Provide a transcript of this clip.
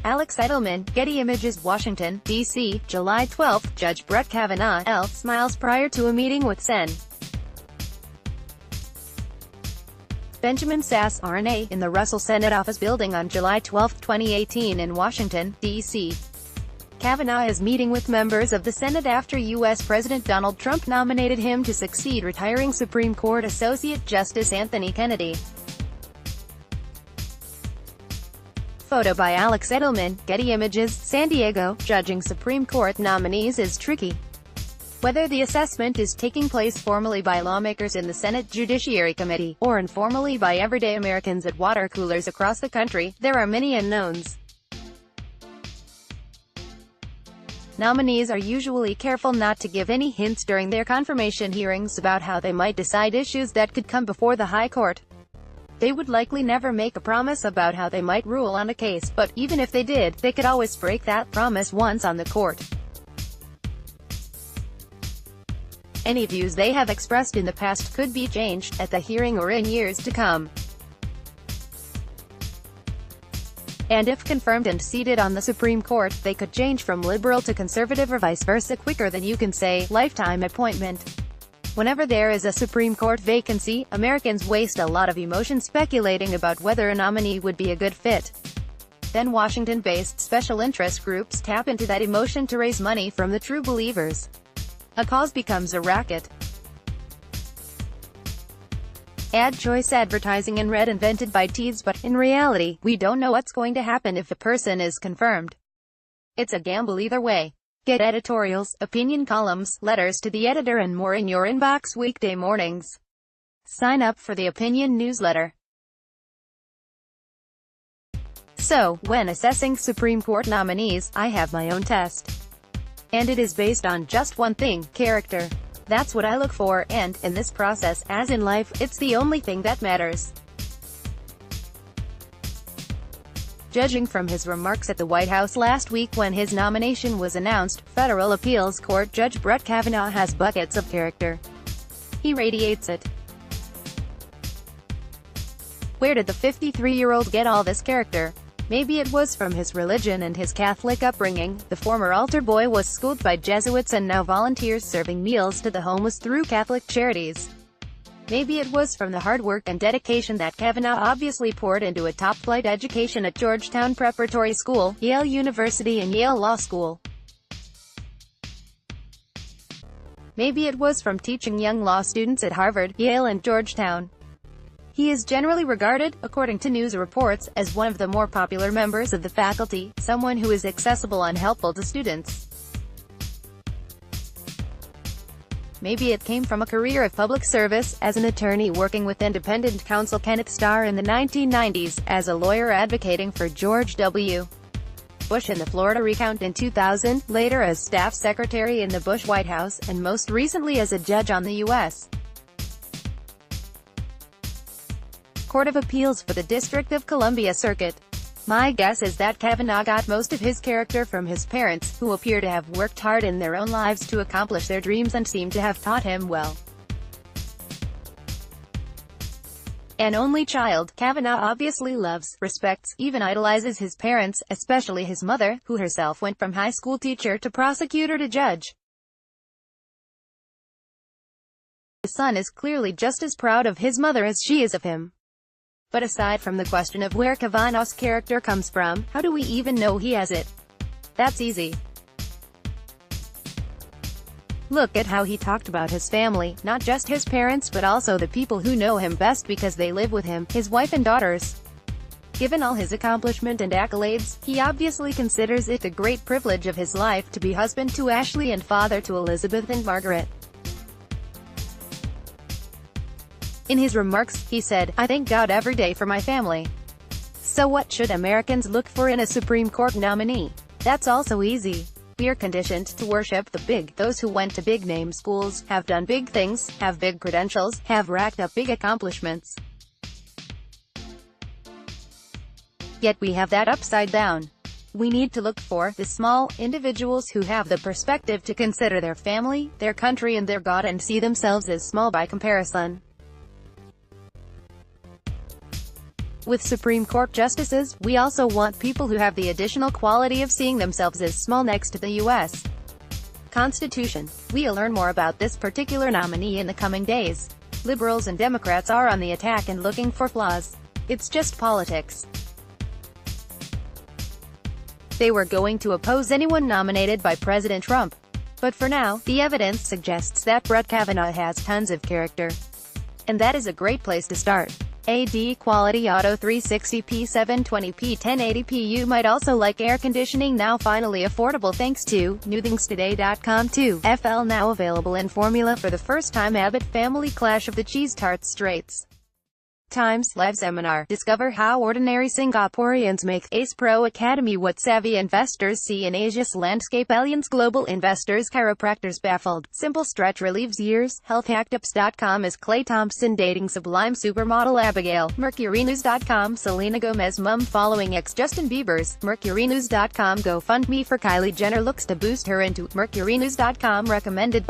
Alex Edelman, Getty Images, Washington, D.C., July 12. Judge Brett Kavanaugh smiles prior to a meeting with Sen. Benjamin Sass, RNA, in the Russell Senate Office Building on July 12, 2018 in Washington, D.C. Kavanaugh is meeting with members of the Senate after U.S. President Donald Trump nominated him to succeed retiring Supreme Court Associate Justice Anthony Kennedy. Photo by Alex Edelman, Getty Images, San Diego. Judging Supreme Court nominees is tricky. Whether the assessment is taking place formally by lawmakers in the Senate Judiciary Committee, or informally by everyday Americans at water coolers across the country, there are many unknowns. Nominees are usually careful not to give any hints during their confirmation hearings about how they might decide issues that could come before the High Court. They would likely never make a promise about how they might rule on a case, but even if they did, they could always break that promise once on the court. Any views they have expressed in the past could be changed at the hearing or in years to come. And if confirmed and seated on the Supreme Court, they could change from liberal to conservative or vice versa quicker than you can say, lifetime appointment. Whenever there is a Supreme Court vacancy, Americans waste a lot of emotion speculating about whether a nominee would be a good fit. Then Washington-based special interest groups tap into that emotion to raise money from the true believers. A cause becomes a racket. Ad choice advertising and red invented by Tees, but in reality, we don't know what's going to happen if a person is confirmed. It's a gamble either way. Get editorials, opinion columns, letters to the editor and more in your inbox weekday mornings. Sign up for the opinion newsletter. So, when assessing Supreme Court nominees, I have my own test. And it is based on just one thing: character. That's what I look for, and, in this process, as in life, it's the only thing that matters. Judging from his remarks at the White House last week when his nomination was announced, Federal Appeals Court Judge Brett Kavanaugh has buckets of character. He radiates it. Where did the 53-year-old get all this character? Maybe it was from his religion and his Catholic upbringing. The former altar boy was schooled by Jesuits and now volunteers serving meals to the homeless through Catholic charities. Maybe it was from the hard work and dedication that Kavanaugh obviously poured into a top-flight education at Georgetown Preparatory School, Yale University and Yale Law School. Maybe it was from teaching young law students at Harvard, Yale and Georgetown. He is generally regarded, according to news reports, as one of the more popular members of the faculty, someone who is accessible and helpful to students. Maybe it came from a career of public service, as an attorney working with independent counsel Kenneth Starr in the 1990s, as a lawyer advocating for George W. Bush in the Florida recount in 2000, later as staff secretary in the Bush White House, and most recently as a judge on the U.S. Court of Appeals for the District of Columbia Circuit. My guess is that Kavanaugh got most of his character from his parents, who appear to have worked hard in their own lives to accomplish their dreams and seem to have taught him well. An only child, Kavanaugh obviously loves, respects, even idolizes his parents, especially his mother, who herself went from high school teacher to prosecutor to judge. His son is clearly just as proud of his mother as she is of him. But aside from the question of where Kavanaugh's character comes from, how do we even know he has it? That's easy. Look at how he talked about his family, not just his parents but also the people who know him best because they live with him, his wife and daughters. Given all his accomplishment and accolades, he obviously considers it a great privilege of his life to be husband to Ashley and father to Elizabeth and Margaret. In his remarks, he said, "I thank God every day for my family." So what should Americans look for in a Supreme Court nominee? That's also easy. We are conditioned to worship the big, those who went to big-name schools, have done big things, have big credentials, have racked up big accomplishments. Yet we have that upside down. We need to look for the small individuals who have the perspective to consider their family, their country and their God and see themselves as small by comparison. With Supreme Court justices, we also want people who have the additional quality of seeing themselves as small next to the U.S. Constitution. We'll learn more about this particular nominee in the coming days. Liberals and Democrats are on the attack and looking for flaws. It's just politics. They were going to oppose anyone nominated by President Trump. But for now, the evidence suggests that Brett Kavanaugh has tons of character. And that is a great place to start. AD Quality Auto 360p 720p 1080p. You might also like air conditioning, now finally affordable thanks to newthingstoday.com too. FL now available in formula for the first time. Abbott Family Clash of the Cheese Tarts Straits Times Live Seminar. Discover how ordinary Singaporeans make Ace Pro Academy. What savvy investors see in Asia's landscape. Aliens. Global investors. Chiropractors baffled. Simple stretch relieves years. Healthhactips.com is Klay Thompson dating sublime supermodel Abigail. MercuryNews.com. Selena Gomez mum following ex Justin Bieber's. MercuryNews.com. GoFundMe for Kylie Jenner looks to boost her into. MercuryNews.com recommended by